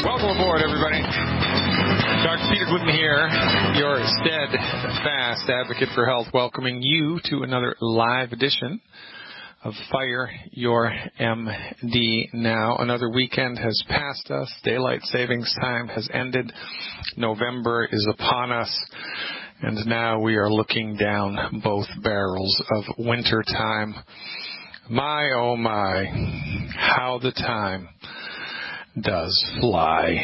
Welcome aboard, everybody. Dr. Peter Glidden here, your steadfast advocate for health, welcoming you to another live edition of Fire Your MD Now. Another weekend has passed us. Daylight savings time has ended. November is upon us. And now we are looking down both barrels of winter time. My, oh my, how the time does fly.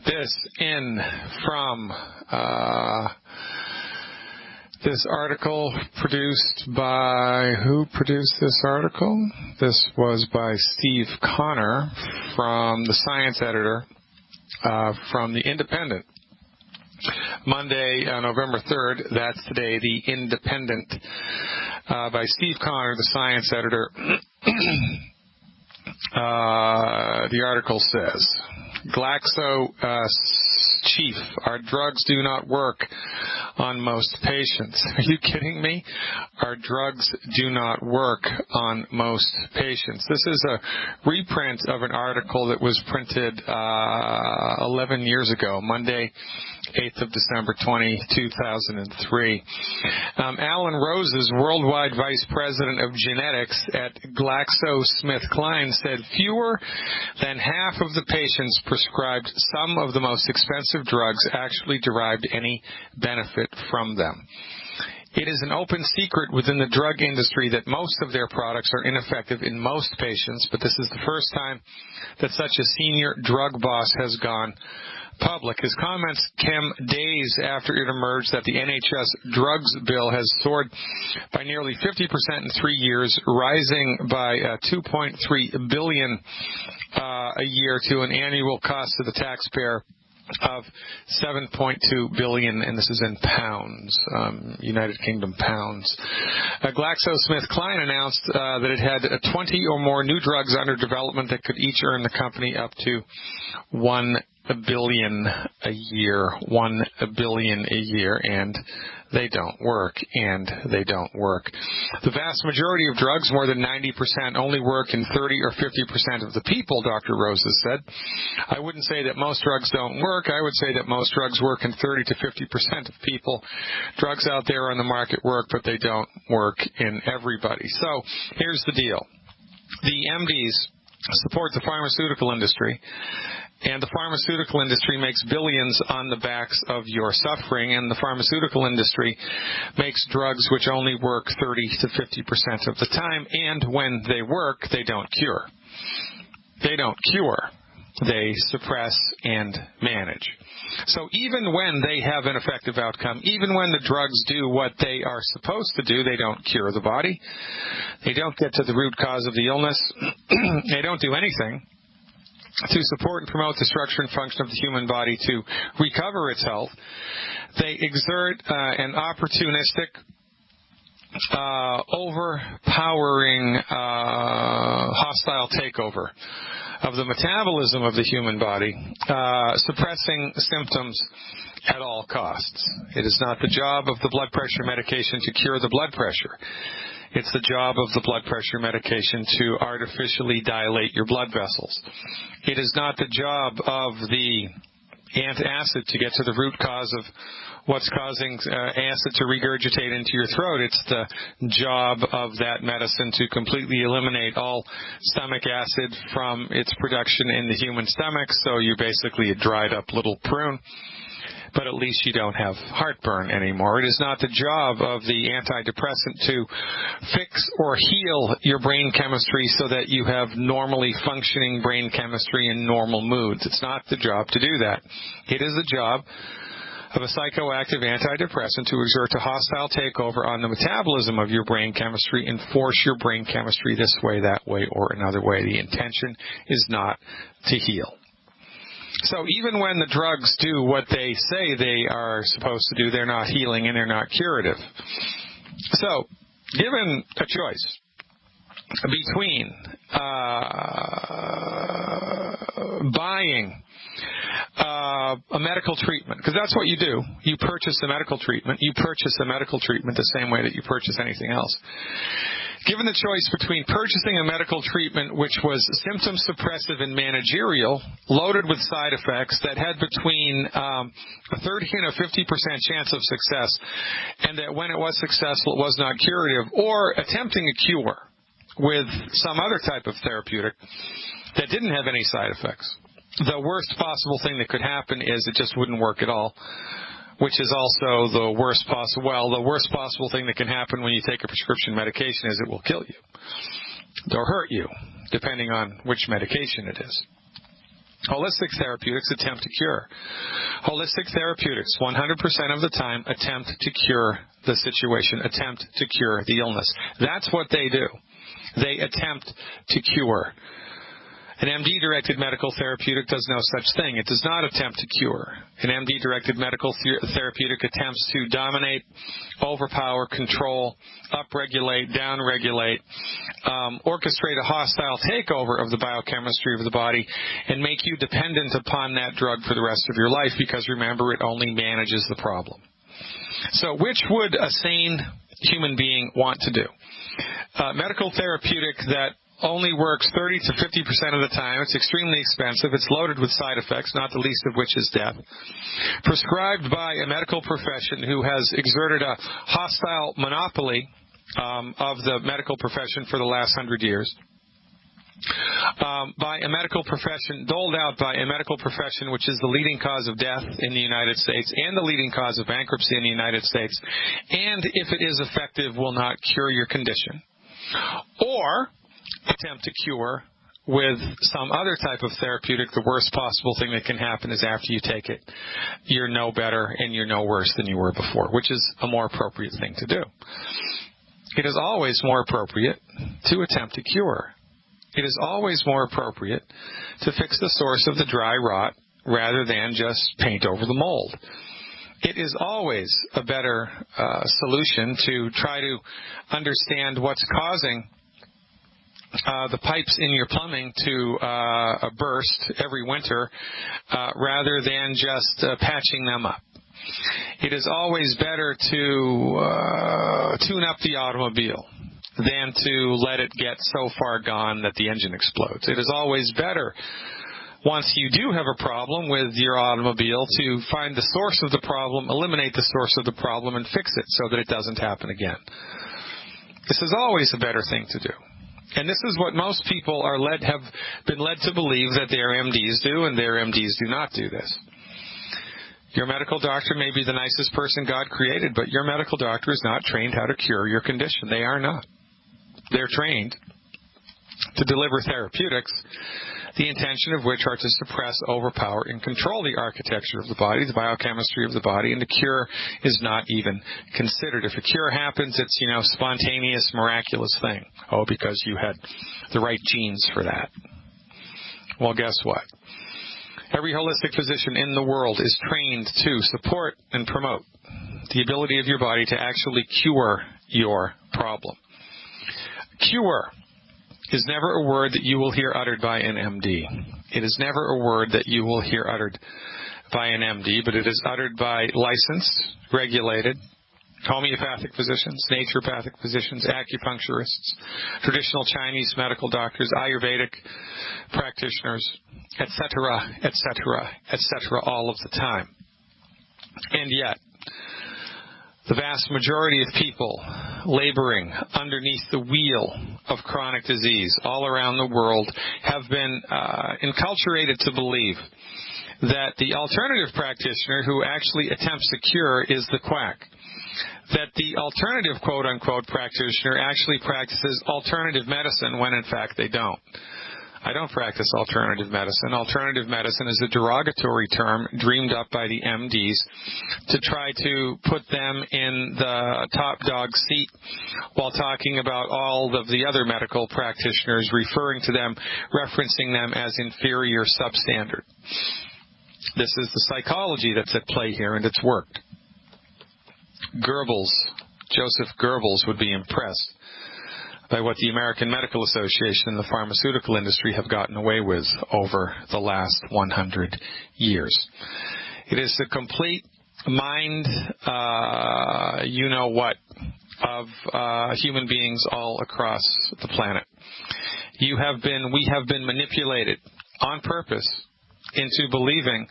This in from this article produced by, who produced this article? This was by Steve Connor from the science editor from The Independent. Monday, November 3rd, that's today, The Independent, by Steve Connor, the science editor. The article says, Glaxo chief, our drugs do not work on most patients. Are you kidding me? Our drugs do not work on most patients. This is a reprint of an article that was printed 11 years ago, Monday, 8th of December 2003. Alan Roses, worldwide vice president of genetics at GlaxoSmithKline, said fewer than half of the patients prescribed some of the most expensive drugs actually derived any benefit from them. It is an open secret within the drug industry that most of their products are ineffective in most patients, but this is the first time that such a senior drug boss has gone public. His comments came days after it emerged that the NHS drugs bill has soared by nearly 50% in 3 years, rising by $2.3 billion a year to an annual cost to the taxpayer of $7.2 billion, and this is in pounds, United Kingdom pounds. GlaxoSmithKline announced that it had 20 or more new drugs under development that could each earn the company up to $1 billion a year, $1 billion a year, and they don't work, The vast majority of drugs, more than 90%, only work in 30 or 50% of the people, Dr. Roses said. I wouldn't say that most drugs don't work. I would say that most drugs work in 30 to 50% of people. Drugs out there on the market work, but they don't work in everybody. So here's the deal. The MDs support the pharmaceutical industry, and the pharmaceutical industry makes billions on the backs of your suffering, and the pharmaceutical industry makes drugs which only work 30 to 50% of the time, and when they work, they don't cure. They don't cure. They suppress and manage. So even when they have an effective outcome, even when the drugs do what they are supposed to do, they don't cure the body. They don't get to the root cause of the illness. They don't do anything to support and promote the structure and function of the human body to recover its health. They exert an opportunistic, overpowering, hostile takeover of the metabolism of the human body, suppressing symptoms at all costs. It is not the job of the blood pressure medication to cure the blood pressure. It's the job of the blood pressure medication to artificially dilate your blood vessels. It is not the job of the antacid to get to the root cause of what's causing acid to regurgitate into your throat. It's the job of that medicine to completely eliminate all stomach acid from its production in the human stomach, so you're basically a dried up little prune. But at least you don't have heartburn anymore. It is not the job of the antidepressant to fix or heal your brain chemistry so that you have normally functioning brain chemistry and normal moods. It's not the job to do that. It is the job of a psychoactive antidepressant to exert a hostile takeover on the metabolism of your brain chemistry and force your brain chemistry this way, that way, or another way. The intention is not to heal. So even when the drugs do what they say they are supposed to do, they're not healing and they're not curative. So, given a choice between buying a medical treatment, because that's what you do. You purchase a medical treatment. You purchase a medical treatment the same way that you purchase anything else. Given the choice between purchasing a medical treatment which was symptom suppressive and managerial, loaded with side effects that had between a 30 and a 50% chance of success, and that when it was successful it was not curative, or attempting a cure with some other type of therapeutic that didn't have any side effects, the worst possible thing that could happen is it just wouldn't work at all, which is also the worst possible thing that can happen when you take a prescription medication is it will kill you or hurt you, depending on which medication it is. Holistic therapeutics attempt to cure. Holistic therapeutics, 100% of the time, attempt to cure the situation, attempt to cure the illness. That's what they do. They attempt to cure. An MD-directed medical therapeutic does no such thing. It does not attempt to cure. An MD-directed medical therapeutic attempts to dominate, overpower, control, upregulate, downregulate, orchestrate a hostile takeover of the biochemistry of the body, and make you dependent upon that drug for the rest of your life, because remember, it only manages the problem. So which would a sane human being want to do? Medical therapeutic that only works 30 to 50% of the time. It's extremely expensive. It's loaded with side effects, not the least of which is death. Prescribed by a medical profession who has exerted a hostile monopoly of the medical profession for the last 100 years. By a medical profession, doled out by a medical profession which is the leading cause of death in the United States and the leading cause of bankruptcy in the United States, and if it is effective, will not cure your condition. Or attempt to cure with some other type of therapeutic. The worst possible thing that can happen is after you take it, you're no better and you're no worse than you were before, which is a more appropriate thing to do. It is always more appropriate to attempt to cure. It is always more appropriate to fix the source of the dry rot rather than just paint over the mold. It is always a better solution to try to understand what's causing the pipes in your plumbing to burst every winter rather than just patching them up. It is always better to tune up the automobile than to let it get so far gone that the engine explodes. It is always better, once you do have a problem with your automobile, to find the source of the problem, eliminate the source of the problem, and fix it so that it doesn't happen again. This is always a better thing to do. And this is what most people have been led to believe that their MDs do, and their MDs do not do this. Your medical doctor may be the nicest person God created, but your medical doctor is not trained how to cure your condition. They are not. They're trained to deliver therapeutics, the intention of which are to suppress, overpower, and control the architecture of the body, the biochemistry of the body, and the cure is not even considered. If a cure happens, it's, spontaneous, miraculous thing. Oh, because you had the right genes for that. Well, guess what? Every holistic physician in the world is trained to support and promote the ability of your body to actually cure your problem. Cure is never a word that you will hear uttered by an MD. It is never a word that you will hear uttered by an MD, but it is uttered by licensed, regulated, homeopathic physicians, naturopathic physicians, acupuncturists, traditional Chinese medical doctors, Ayurvedic practitioners, etc., etc., etc., all of the time. And yet, the vast majority of people laboring underneath the wheel of chronic disease all around the world have been enculturated to believe that the alternative practitioner who actually attempts to cure is the quack. That the alternative quote-unquote practitioner actually practices alternative medicine when in fact they don't. I don't practice alternative medicine. Alternative medicine is a derogatory term dreamed up by the MDs to try to put them in the top dog seat while talking about all of the other medical practitioners, referring to them, referencing them as inferior, substandard. This is the psychology that's at play here, and it's worked. Joseph Goebbels would be impressed by what the American Medical Association and the pharmaceutical industry have gotten away with over the last 100 years. It is a complete mind, of human beings all across the planet. We have been manipulated on purpose into believing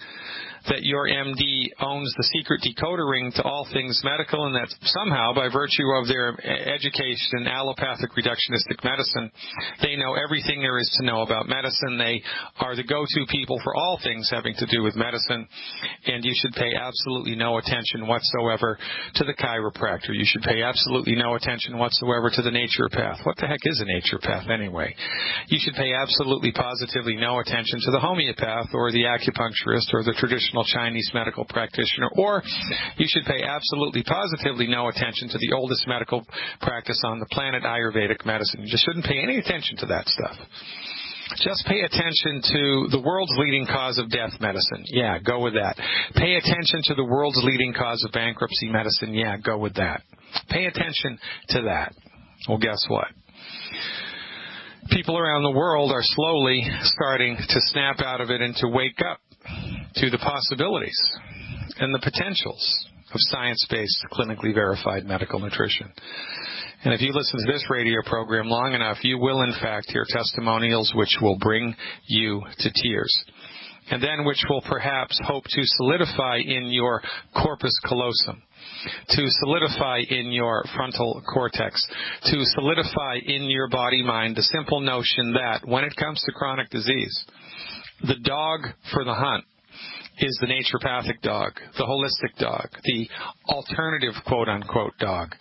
that your MD owns the secret decoder ring to all things medical, and that somehow, by virtue of their education in allopathic reductionistic medicine, they know everything there is to know about medicine. They are the go-to people for all things having to do with medicine, and you should pay absolutely no attention whatsoever to the chiropractor. You should pay absolutely no attention whatsoever to the naturopath. What the heck is a naturopath anyway? You should pay absolutely positively no attention to the homeopath or the acupuncturist or the traditional Chinese medical practitioner, or you should pay absolutely positively no attention to the oldest medical practice on the planet, Ayurvedic medicine. You just shouldn't pay any attention to that stuff. Just pay attention to the world's leading cause of death medicine. Yeah, go with that. Pay attention to the world's leading cause of bankruptcy medicine. Yeah, go with that. Pay attention to that. Well, guess what? People around the world are slowly starting to snap out of it and to wake up to the possibilities and the potentials of science-based, clinically verified medical nutrition. And if you listen to this radio program long enough, you will, in fact, hear testimonials which will bring you to tears, and then which will perhaps hope to solidify in your corpus callosum, to solidify in your frontal cortex, to solidify in your body-mind the simple notion that when it comes to chronic disease, the dog for the hunt is the naturopathic dog, the holistic dog, the alternative quote-unquote dog.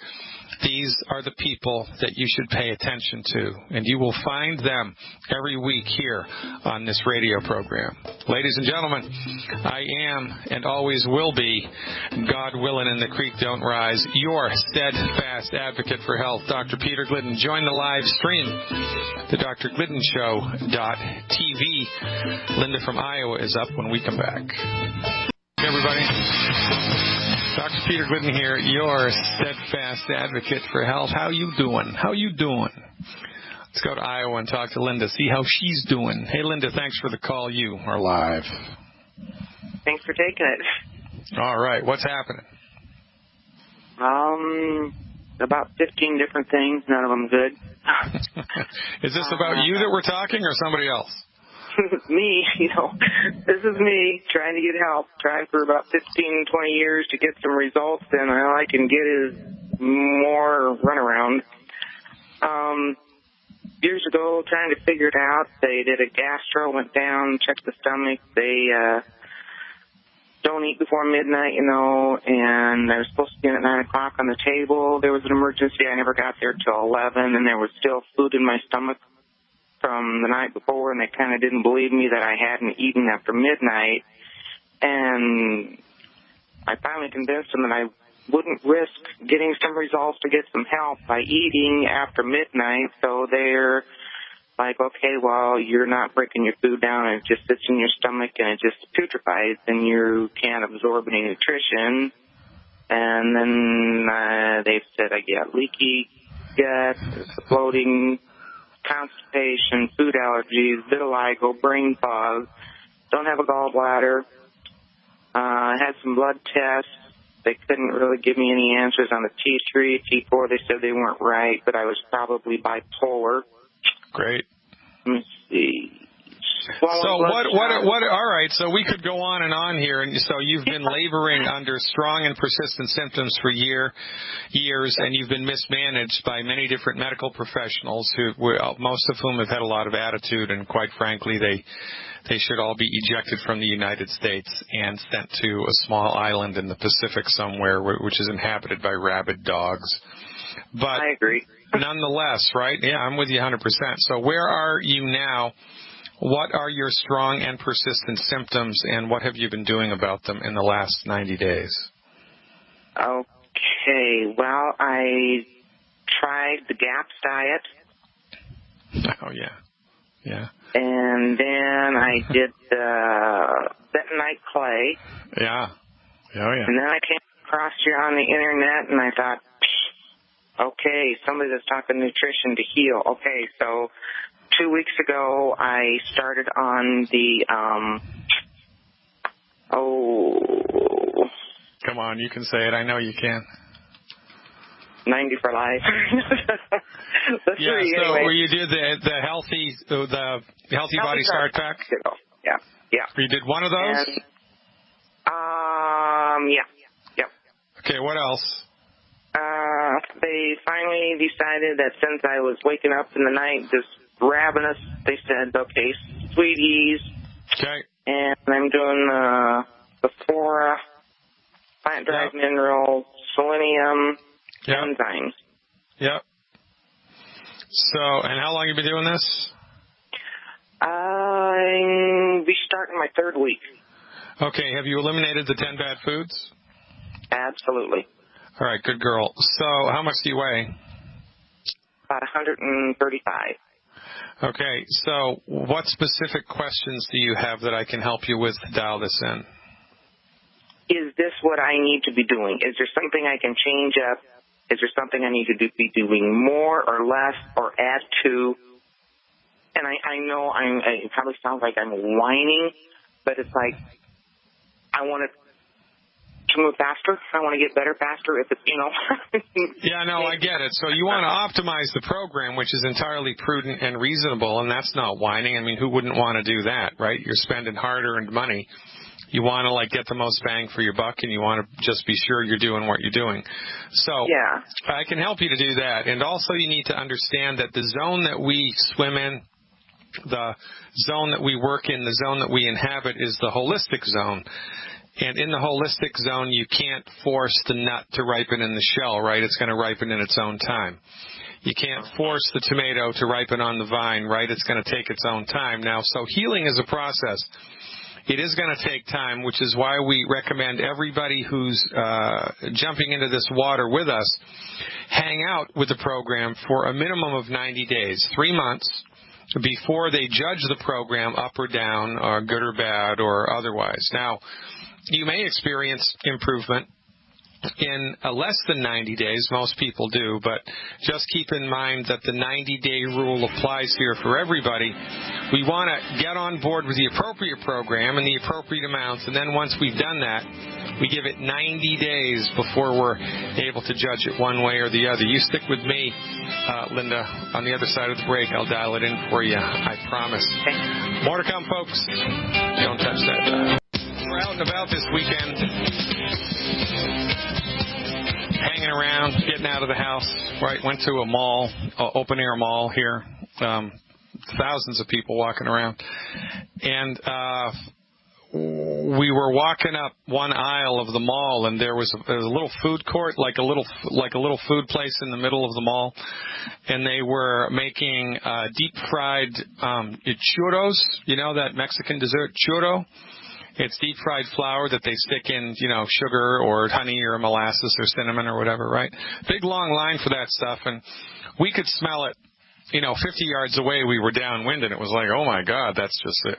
These are the people that you should pay attention to, and you will find them every week here on this radio program. Ladies and gentlemen, I am and always will be, God willing and the creek don't rise, your steadfast advocate for health, Dr. Peter Glidden. Join the live stream, the drgliddenshow.tv. Linda from Iowa is up when we come back. Hey, everybody. Dr. Peter Glidden here, your steadfast advocate for health. How you doing? How you doing? Let's go to Iowa and talk to Linda, see how she's doing. Hey, Linda, thanks for the call. You are live. Thanks for taking it. All right, what's happening? About 15 different things, none of them good. Is this about you that we're talking or somebody else? Me, this is me trying to get help, trying for about 15, 20 years to get some results, and all I can get is more runaround. Years ago, trying to figure it out, they did a gastro, went down, checked the stomach. They don't eat before midnight, and I was supposed to be in at 9 o'clock on the table. There was an emergency. I never got there till 11, and there was still food in my stomach from the night before, and they kind of didn't believe me that I hadn't eaten after midnight. And I finally convinced them that I wouldn't risk getting some results to get some help by eating after midnight. So they're like, okay, well, you're not breaking your food down, and it just sits in your stomach, and it just putrefies, and you can't absorb any nutrition. And then they've said I get leaky gut, bloating, constipation, food allergies, vitiligo, brain fog, don't have a gallbladder, had some blood tests. They couldn't really give me any answers on the T3, T4. They said they weren't right, but I was probably bipolar. Great. Let me see. So all right, so we could go on and on here, and so you've been laboring under strong and persistent symptoms for years, and you've been mismanaged by many different medical professionals, most of whom have had a lot of attitude, and quite frankly, they should all be ejected from the United States and sent to a small island in the Pacific somewhere, which is inhabited by rabid dogs. But I agree. Nonetheless, right? Yeah, I'm with you 100%. So where are you now? What are your strong and persistent symptoms, and what have you been doing about them in the last 90 days? Okay, well, I tried the GAPS diet. Oh, yeah. Yeah. And then I did the bentonite clay. Yeah. Oh, yeah. And then I came across you on the internet, and I thought, okay, somebody that's talking nutrition to heal. Okay, so 2 weeks ago, I started on the, Come on, you can say it. I know you can. 90 for life. The Yeah, three, so anyway. you did the healthy body start pack? Yeah, yeah. You did one of those? And, yeah, yep. Okay, what else? They finally decided that since I was waking up in the night just ravenous, they said, okay, sweeties. Okay. And I'm doing the flora, plant-derived minerals, selenium, enzymes. Yep. So, and how long have you been doing this? I'll be starting my third week. Okay, have you eliminated the 10 bad foods? Absolutely. All right, good girl. So, how much do you weigh? About 135. Okay, so what specific questions do you have that I can help you with to dial this in? Is this what I need to be doing? Is there something I can change up? Is there something I need to be doing more or less or add to? And I know it probably sounds like I'm whining, but it's like I want to move faster. I want to get better faster if it's, Yeah, no, I get it. So you want to optimize the program, which is entirely prudent and reasonable, and that's not whining. I mean, who wouldn't want to do that, right? You're spending hard-earned money. You want to, get the most bang for your buck, and you want to just be sure you're doing what you're doing. So I can help you to do that. And also you need to understand that the zone that we swim in, the zone that we work in, the zone that we inhabit is the holistic zone. And in the holistic zone, you can't force the nut to ripen in the shell, right? It's going to ripen in its own time. You can't force the tomato to ripen on the vine, right? It's going to take its own time. Now, so healing is a process. It is going to take time, which is why we recommend everybody who's jumping into this water with us hang out with the program for a minimum of 90 days, 3 months, before they judge the program up or down or good or bad or otherwise. Now, you may experience improvement in less than 90 days. Most people do, but just keep in mind that the 90-day rule applies here for everybody. We want to get on board with the appropriate program and the appropriate amounts, and then once we've done that, we give it 90 days before we're able to judge it one way or the other. You stick with me, Linda. On the other side of the break, I'll dial it in for you. I promise. More to come, folks. Don't touch that. We're out and about this weekend, hanging around, getting out of the house, right? Went to a mall, open-air mall here. Thousands of people walking around. And we were walking up one aisle of the mall, and there was a little food court, like a little food place in the middle of the mall, and they were making deep-fried churros, that Mexican dessert, churro. It's deep-fried flour that they stick in, sugar or honey or molasses or cinnamon or whatever, right? Big, long line for that stuff, and we could smell it, 50 yards away. We were downwind, and it was like, oh, my God, that's just it.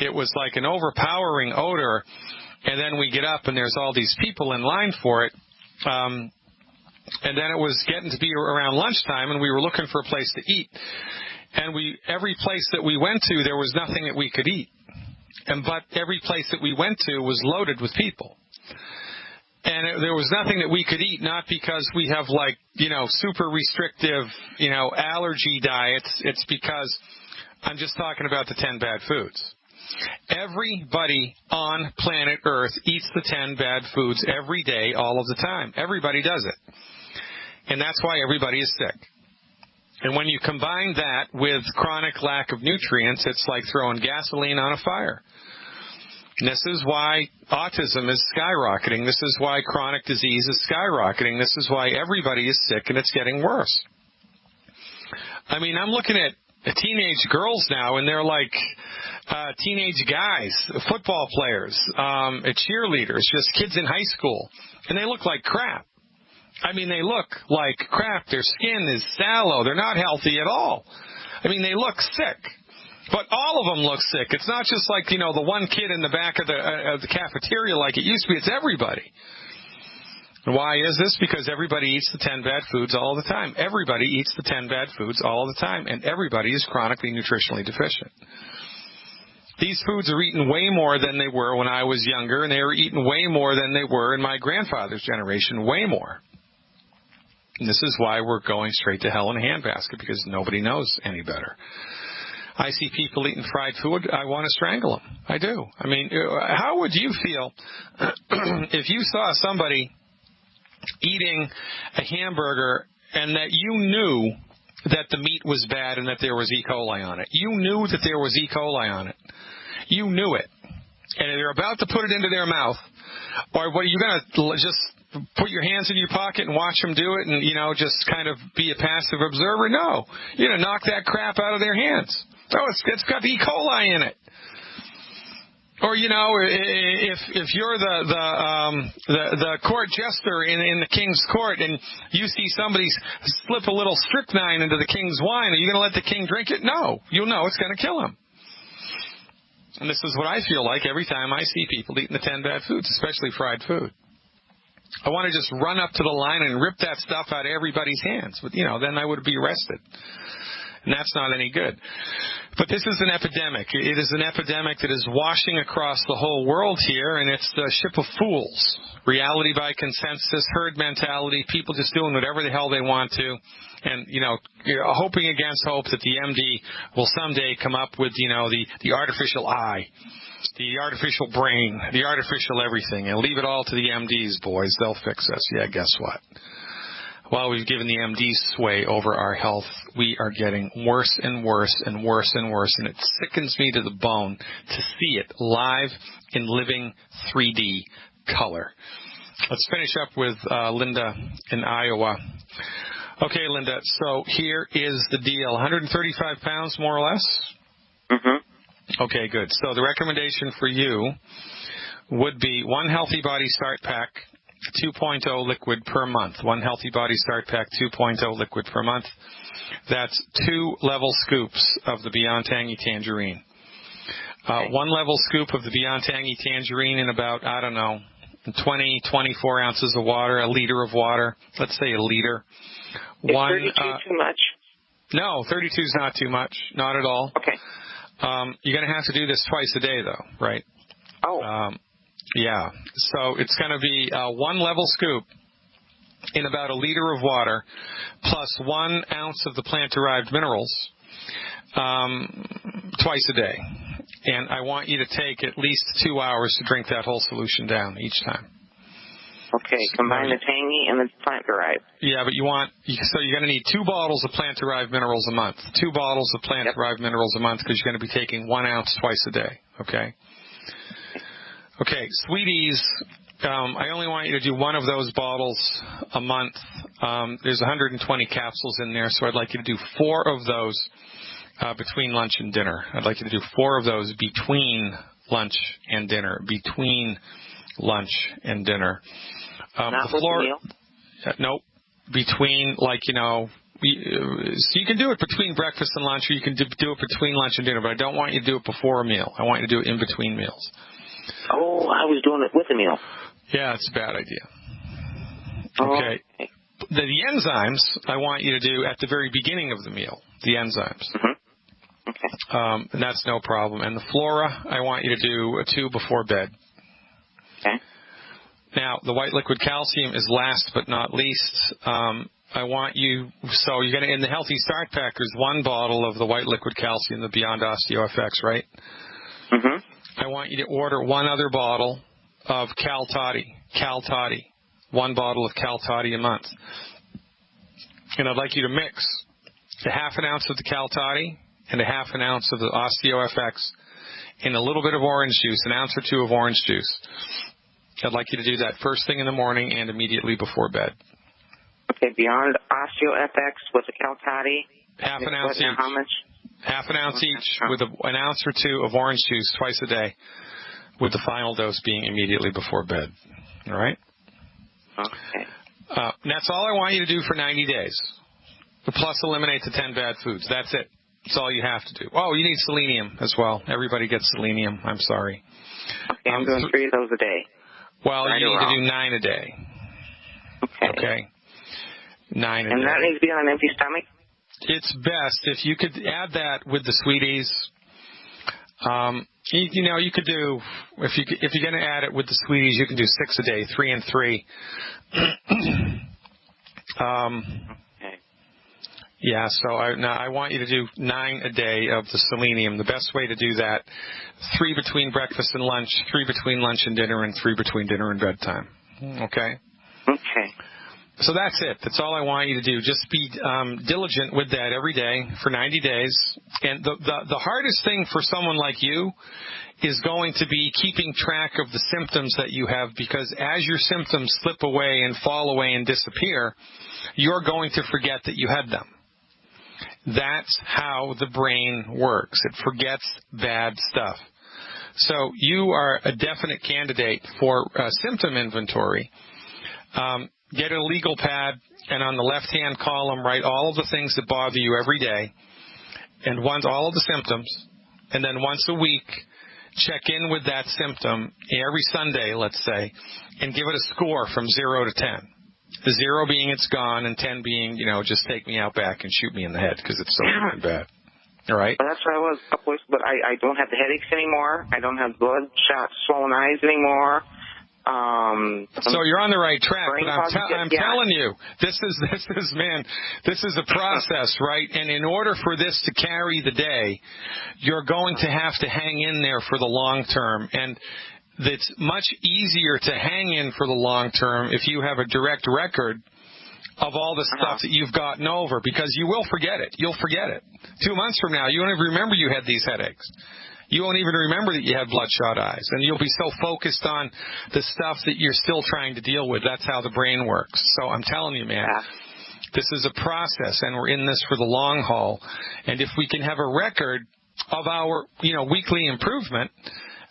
It was like an overpowering odor, and then we get up, and there's all these people in line for it, and then it was getting to be around lunchtime, and we were looking for a place to eat, and every place that we went to, there was nothing that we could eat. But every place that we went to was loaded with people. And there was nothing that we could eat, not because we have super restrictive, allergy diets. It's because I'm just talking about the 10 bad foods. Everybody on planet Earth eats the 10 bad foods every day, all of the time. Everybody does it. And that's why everybody is sick. And when you combine that with chronic lack of nutrients, it's like throwing gasoline on a fire. And this is why autism is skyrocketing. This is why chronic disease is skyrocketing. This is why everybody is sick and it's getting worse. I mean, I'm looking at teenage girls now, and they're like teenage guys, football players, cheerleaders, just kids in high school, and they look like crap. I mean, they look like crap. Their skin is sallow. They're not healthy at all. I mean, they look sick. But all of them look sick. It's not just like, the one kid in the back of the cafeteria like it used to be. It's everybody. And why is this? Because everybody eats the 10 bad foods all the time. Everybody eats the 10 bad foods all the time. And everybody is chronically nutritionally deficient. These foods are eaten way more than they were when I was younger, and they were eaten way more than they were in my grandfather's generation, way more. And this is why we're going straight to hell in a handbasket, because nobody knows any better. I see people eating fried food, I want to strangle them. I do. I mean, how would you feel if you saw somebody eating a hamburger and that you knew that the meat was bad and that there was E. coli on it? You knew that there was E. coli on it. You knew it. And they're about to put it into their mouth. Or what, are you going to just put your hands in your pocket and watch them do it and, just kind of be a passive observer? No. You're going to knock that crap out of their hands. Oh, it's got E. coli in it. Or, if you're the court jester in the king's court and you see somebody slip a little strychnine into the king's wine, are you going to let the king drink it? No. You'll know it's going to kill him. And this is what I feel like every time I see people eating the 10 bad foods, especially fried food. I want to just run up to the line and rip that stuff out of everybody's hands. But, then I would be arrested. And that's not any good. But this is an epidemic. It is an epidemic that is washing across the whole world here, and it's the ship of fools. Reality by consensus, herd mentality, people just doing whatever the hell they want to. And, hoping against hope that the MD will someday come up with, the artificial eye, the artificial brain, the artificial everything, and leave it all to the MDs, boys. They'll fix us. Yeah, guess what? While we've given the MDs sway over our health, we are getting worse and worse and worse and worse, and it sickens me to the bone to see it live in living 3D color. Let's finish up with Linda in Iowa. Okay, Linda, so here is the deal. 135 pounds, more or less? Mm-hmm. Okay, good. So the recommendation for you would be one Healthy Body Start Pack, 2.0 liquid per month. One Healthy Body Start Pack, 2.0 liquid per month. That's 2 level scoops of the Beyond Tangy Tangerine. Okay. 1 level scoop of the Beyond Tangy Tangerine in about, 20, 24 ounces of water, a liter of water. Let's say a liter. Is 32 too much? No, 32 is not too much. Not at all. Okay. You're going to have to do this twice a day, though, right? Oh. Yeah. So it's going to be 1 level scoop in about a liter of water plus 1 ounce of the plant-derived minerals twice a day. And I want you to take at least 2 hours to drink that whole solution down each time. Okay, combine the tangy and the plant-derived. Yeah, but you're going to need 2 bottles of plant-derived minerals a month. 2 bottles of plant-derived minerals a month because you're going to be taking 1 ounce twice a day, okay? Okay, Sweeties, I only want you to do 1 of those bottles a month. There's 120 capsules in there, so I'd like you to do 4 of those between lunch and dinner. I'd like you to do 4 of those between lunch and dinner. Between lunch and dinner. Not with the meal? Nope. Between, so you can do it between breakfast and lunch, or you can do it between lunch and dinner, but I don't want you to do it before a meal. I want you to do it in between meals. Oh, I was doing it with a meal. Yeah, it's a bad idea. Okay. The enzymes I want you to do at the very beginning of the meal. The enzymes. Mm-hmm. Okay. And that's no problem. And the flora, I want you to do 2 before bed. Okay. Now, the white liquid calcium is last but not least. I want you, so you're going to, in the Healthy Start Pack, there's 1 bottle of the white liquid calcium, the Beyond OsteoFX, right? Mm-hmm. I want you to order 1 other bottle of Cal Toddy. 1 bottle of Cal Toddy a month. And I'd like you to mix a half an ounce of the Cal Toddy and a half an ounce of the OsteoFX in a little bit of orange juice, 1 ounce or 2 of orange juice. I'd like you to do that first thing in the morning and immediately before bed. Okay, Beyond OsteoFX with the Cal Toddy. Half an ounce each. How much? Half an ounce each with 1 ounce or 2 of orange juice twice a day, with the final dose being immediately before bed. All right? Okay. That's all I want you to do for 90 days. Plus eliminate the 10 bad foods. That's it. That's all you have to do. Oh, you need selenium as well. Everybody gets selenium. I'm sorry. Okay, I'm doing 3 of those a day. Well, you need to do 9 a day. Okay. 9 a day. And that needs to be on an empty stomach? It's best if you could add that with the Sweeties. You could do, if you're going to add it with the Sweeties, you can do 6 a day, 3 and 3. Okay. Yeah, so I want you to do 9 a day of the selenium. The best way to do that, 3 between breakfast and lunch, 3 between lunch and dinner, and 3 between dinner and bedtime. Okay? Okay. So that's it. That's all I want you to do. Just be diligent with that every day for 90 days. And the hardest thing for someone like you is going to be keeping track of the symptoms that you have, because as your symptoms slip away and fall away and disappear, you're going to forget that you had them. That's how the brain works. It forgets bad stuff. So you are a definite candidate for symptom inventory. Get a legal pad, and on the left-hand column, write all of the things that bother you every day, and all of the symptoms, and then once a week, check in with that symptom every Sunday, let's say, and give it a score from 0 to 10. The 0 being it's gone, and 10 being, just take me out back and shoot me in the head because it's so fucking bad. All right? Well, that's what I was a couple weeks, but I don't have the headaches anymore. I don't have bloodshot, swollen eyes anymore. So you're on the right track, but I'm telling you, this is a process, right? And in order for this to carry the day, you're going to have to hang in there for the long term. And it's much easier to hang in for the long term if you have a direct record of all the stuff that you've gotten over, because you will forget it. You'll forget it. 2 months from now, you won't even remember you had these headaches. You won't even remember that you had bloodshot eyes, and you'll be so focused on the stuff that you're still trying to deal with. That's how the brain works. So I'm telling you, man, this is a process, and we're in this for the long haul. And if we can have a record of our, weekly improvement,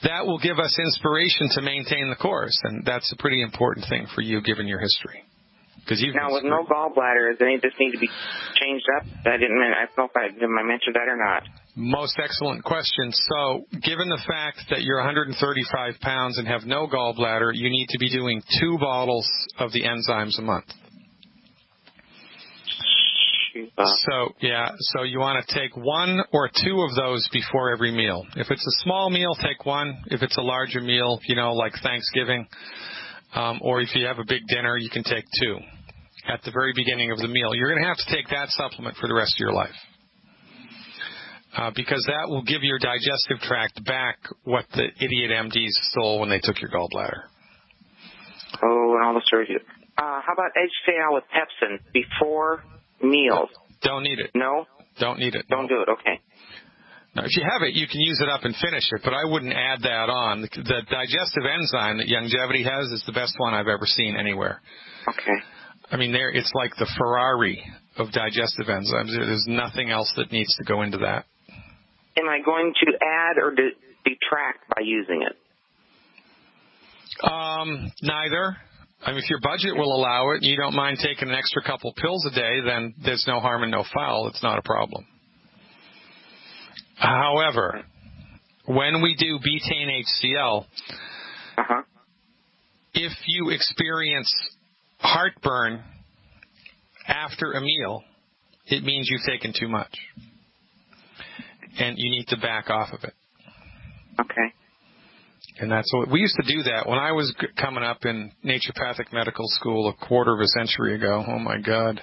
that will give us inspiration to maintain the course, and that's a pretty important thing for you given your history. Now, with no gallbladder, does any of this need to be changed up? I don't know if I mentioned that or not. Most excellent question. So, given the fact that you're 135 pounds and have no gallbladder, you need to be doing 2 bottles of the enzymes a month. So you want to take 1 or 2 of those before every meal. If it's a small meal, take 1. If it's a larger meal, like Thanksgiving, or if you have a big dinner, you can take 2 at the very beginning of the meal. You're going to have to take that supplement for the rest of your life, because that will give your digestive tract back what the idiot MDs stole when they took your gallbladder. Oh, and all the surgery. How about HCl with pepsin before meals? Don't need it. No? Don't need it. Don't do it, okay. Now, if you have it, you can use it up and finish it, but I wouldn't add that on. The digestive enzyme that Youngevity has is the best one I've ever seen anywhere. Okay. I mean, it's like the Ferrari of digestive enzymes. There's nothing else that needs to go into that. Am I going to add or detract by using it? Neither. I mean, if your budget will allow it and you don't mind taking an extra couple pills a day, then there's no harm and no foul. It's not a problem. However, when we do betaine HCl, if you experience heartburn after a meal, it means you've taken too much, and you need to back off of it. Okay. And that's what we used to do that when I was coming up in naturopathic medical school a quarter of a century ago. Oh my God.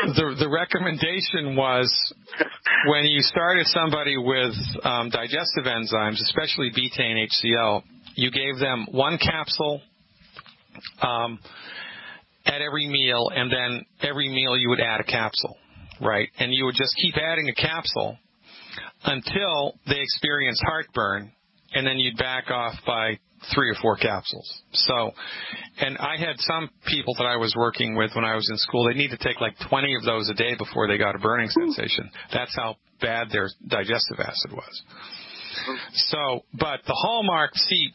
The recommendation was when you started somebody with digestive enzymes, especially betaine HCl, you gave them 1 capsule at every meal, and then every meal you would add a capsule, right? And you would just keep adding a capsule until they experience heartburn, and then you'd back off by 3 or 4 capsules. So, and I had some people that I was working with when I was in school, they need to take like 20 of those a day before they got a burning sensation. That's how bad their digestive acid was. So, but the hallmark, see,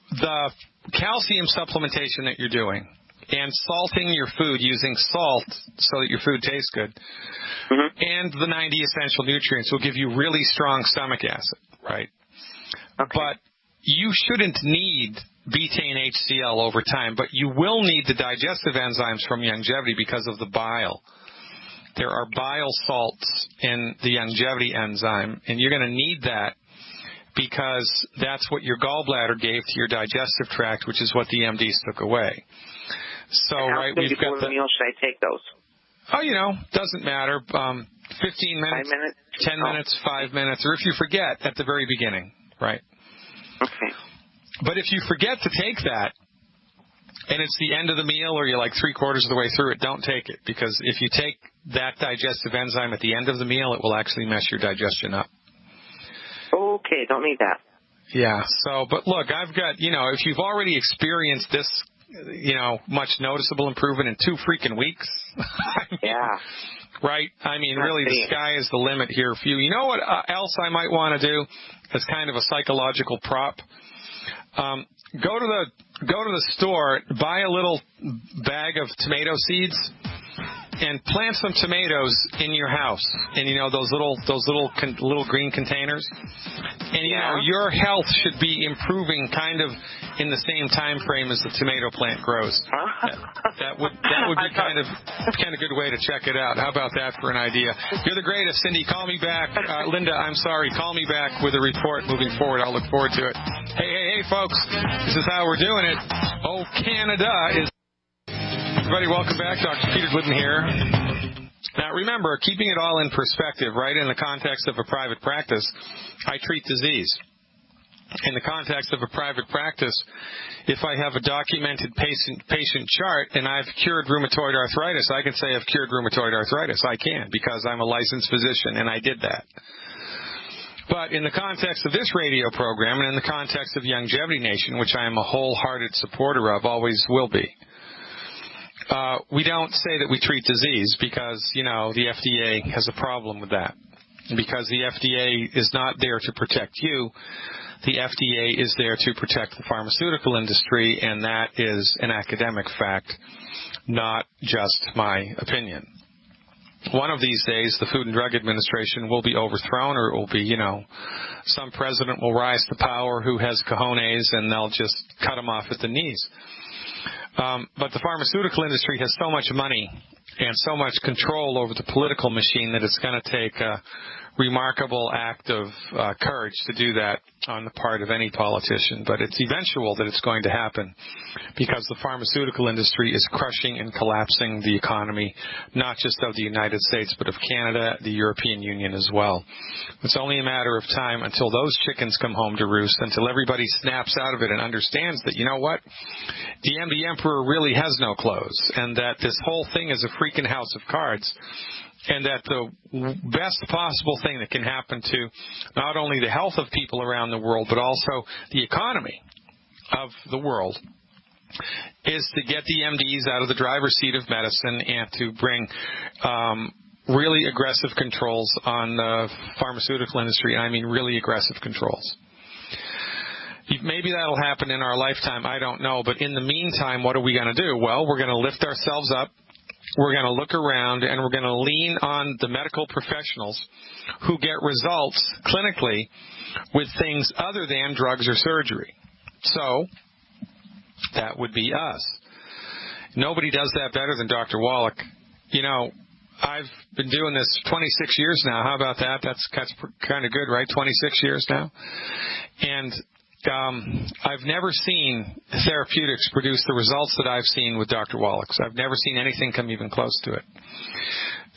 the calcium supplementation that you're doing and salting your food using salt so that your food tastes good, and the 90 essential nutrients will give you really strong stomach acid, right? Okay. But you shouldn't need betaine HCl over time, but you will need the digestive enzymes from Youngevity because of the bile. There are bile salts in the Youngevity enzyme, and you're going to need that because that's what your gallbladder gave to your digestive tract, which is what the MDs took away. So, right, we've got the meal should I take those? Oh, doesn't matter. 15 minutes, 5 minutes? 10 minutes, 5 minutes, or if you forget at the very beginning, right? Okay. But if you forget to take that, and it's the end of the meal or you're like 3/4 of the way through it, don't take it, because if you take that digestive enzyme at the end of the meal, it will actually mess your digestion up. Okay, don't need that. Yeah, but look, I've got, if you've already experienced this, much noticeable improvement in 2 freaking weeks. Yeah. Right? I mean, really, the sky is the limit here for you. You know what else I might want to do as kind of a psychological prop? Go to the store, buy a little bag of tomato seeds, and plant some tomatoes in your house. And those little green containers. And your health should be improving kind of in the same time frame as the tomato plant grows. That would be kind of a good way to check it out. How about that for an idea? You're the greatest, Cindy. Call me back. Linda, I'm sorry. Call me back with a report moving forward. I'll look forward to it. Hey, folks. This is how we're doing it. Oh, Canada is... Everybody, welcome back. Dr. Peter Glidden here. Now, remember, keeping it all in perspective, right, in the context of a private practice, I treat disease. In the context of a private practice, if I have a documented patient chart and I've cured rheumatoid arthritis, I can say I've cured rheumatoid arthritis. I can, because I'm a licensed physician, and I did that. But in the context of this radio program and in the context of Longevity Nation, which I am a wholehearted supporter of, always will be, we don't say that we treat disease because, the FDA has a problem with that. Because the FDA is not there to protect you. The FDA is there to protect the pharmaceutical industry, and that is an academic fact, not just my opinion. One of these days, the Food and Drug Administration will be overthrown, or it will be, some president will rise to power who has cojones, and they'll just cut them off at the knees. But the pharmaceutical industry has so much money and so much control over the political machine that it's going to take a remarkable act of courage to do that on the part of any politician. But it's eventual that it's going to happen, because the pharmaceutical industry is crushing and collapsing the economy, not just of the United States, but of Canada, the European Union as well. It's only a matter of time until those chickens come home to roost, until everybody snaps out of it and understands that, you know what, the Emperor really has no clothes, and that this whole thing is a freaking house of cards. And that the best possible thing that can happen to not only the health of people around the world, but also the economy of the world, is to get the MDs out of the driver's seat of medicine and to bring really aggressive controls on the pharmaceutical industry. I mean really aggressive controls. Maybe that'll happen in our lifetime. I don't know. But in the meantime, what are we going to do? Well, we're going to lift ourselves up. We're going to look around, and we're going to lean on the medical professionals who get results clinically with things other than drugs or surgery. So that would be us. Nobody does that better than Dr. Wallach. I've been doing this 26 years now. How about that? That's kind of good, right? 26 years now. And I've never seen therapeutics produce the results that I've seen with Dr. Wallach's. I've never seen anything come even close to it.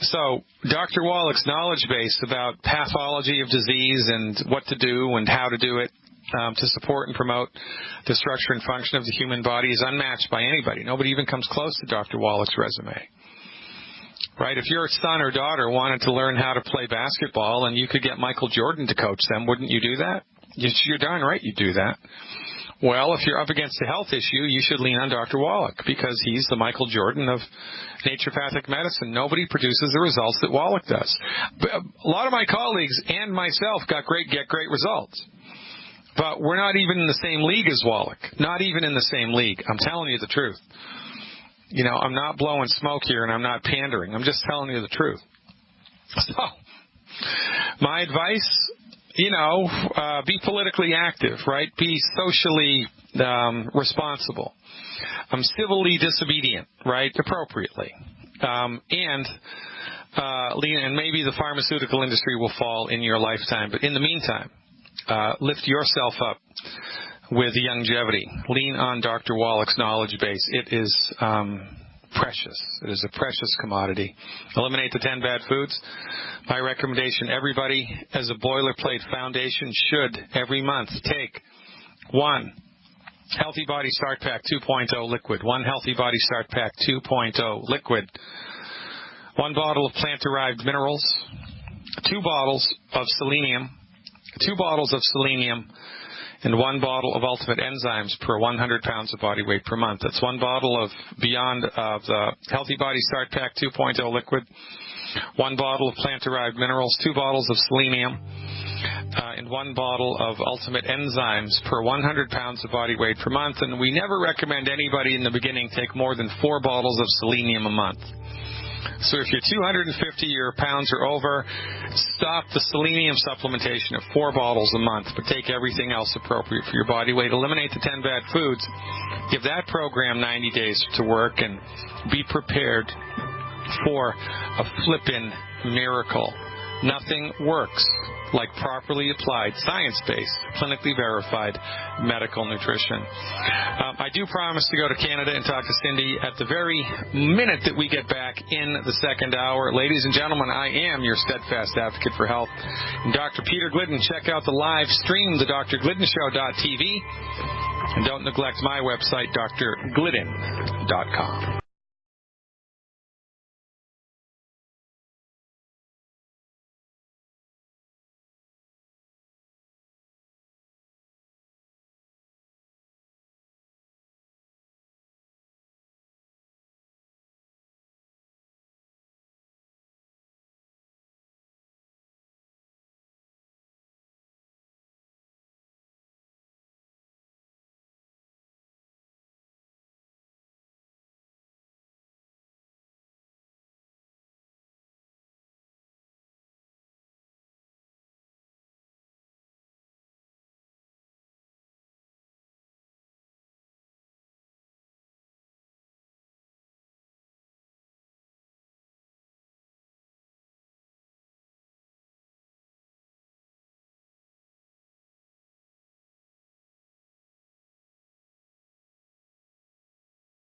So Dr. Wallach's knowledge base about pathology of disease and what to do and how to do it to support and promote the structure and function of the human body is unmatched by anybody. Nobody even comes close to Dr. Wallach's resume. Right? If your son or daughter wanted to learn how to play basketball and you could get Michael Jordan to coach them, wouldn't you do that? You're darn right you do that. Well, if you're up against a health issue, you should lean on Dr. Wallach, because he's the Michael Jordan of naturopathic medicine. Nobody produces the results that Wallach does. But a lot of my colleagues and myself get great results. But we're not even in the same league as Wallach. Not even in the same league. I'm telling you the truth. I'm not blowing smoke here, and I'm not pandering. I'm just telling you the truth. So, my advice, be politically active, right? Be socially responsible. Civilly disobedient, right? Appropriately. And maybe the pharmaceutical industry will fall in your lifetime. But in the meantime, lift yourself up with longevity. Lean on Dr. Wallach's knowledge base. It is precious. It is a precious commodity. Eliminate the 10 bad foods. My recommendation, everybody as a boilerplate foundation should every month take 1 Healthy Body Start Pack 2.0 liquid, 1 Healthy Body Start Pack 2.0 liquid, 1 bottle of plant-derived minerals, 2 bottles of selenium, 2 bottles of selenium, and 1 bottle of Ultimate Enzymes per 100 pounds of body weight per month. That's 1 bottle of Beyond of the Healthy Body Start Pack 2.0 liquid, 1 bottle of plant-derived minerals, 2 bottles of selenium, and 1 bottle of Ultimate Enzymes per 100 pounds of body weight per month. And we never recommend anybody in the beginning take more than 4 bottles of selenium a month. So if you're 250 your pounds or over, stop the selenium supplementation at 4 bottles a month, but take everything else appropriate for your body weight. Eliminate the 10 bad foods. Give that program 90 days to work and be prepared for a flippin' miracle. Nothing works like properly applied, science-based, clinically verified medical nutrition. I do promise to go to Canada and talk to Cindy at the very minute that we get back in the second hour. Ladies and gentlemen, I am your steadfast advocate for health. And Dr. Peter Glidden. Check out the live stream, the drgliddenshow.tv. And don't neglect my website, drglidden.com.